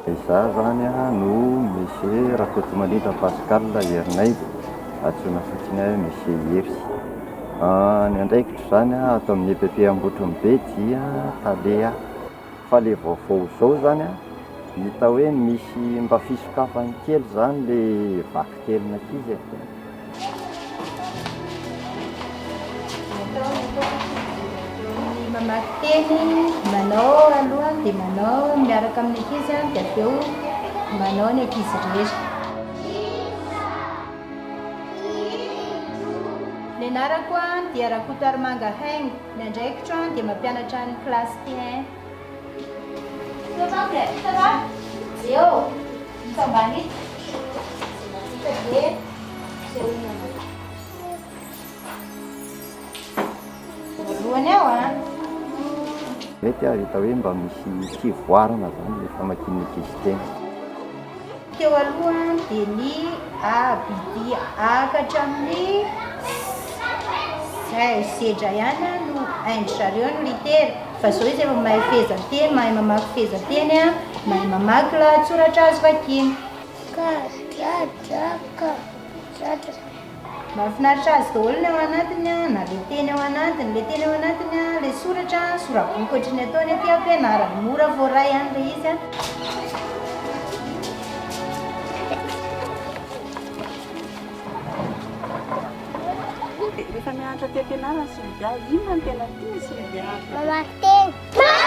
Izaho zany no monsieur Rakotomalindra Pascal Herinay, antsoina fotsiny hoe monsieur Hery. Ny andraikitra zany ato amin'ny EPP Ambotron'Be dia Talea. Fa le vaovao zao zany hita hoe misy mba fisokafany kely zany le vaky telina ankizy. Mamaky teny manao aloha dia manao miaraka amin'ny ankizy dia avy eo manao ny ankizy rehetra. Ny anarako dia Rakoto Armanga Haingo, ny andraikitra dia mampianatra ny kilasy T1. Ça va? Eo, mitambany. Voalohany ao mety hita hoe mba misy fivoarana zany le famakiana ankizy teny. Teo aloha dia ny ABD akatra amin'ny sedra ihany no haindry zareo no litera. Fa zao izy efa mahay fehezanteny, mahay mamaky fehezanteny, mahay mamaky lahatsoratra azo vakiana. Mahafinaritra azy daholo ny ao anatiny, na le teny ao anatiny, le teny ao anatiny, le soratra, sora-boky ohatrany ataony aty ampianarana, mora voaray ihany le izy. Rehefa mianatra ty ampianarana Sylvia, inona no tena tiany Sylvia? Mamaky teny.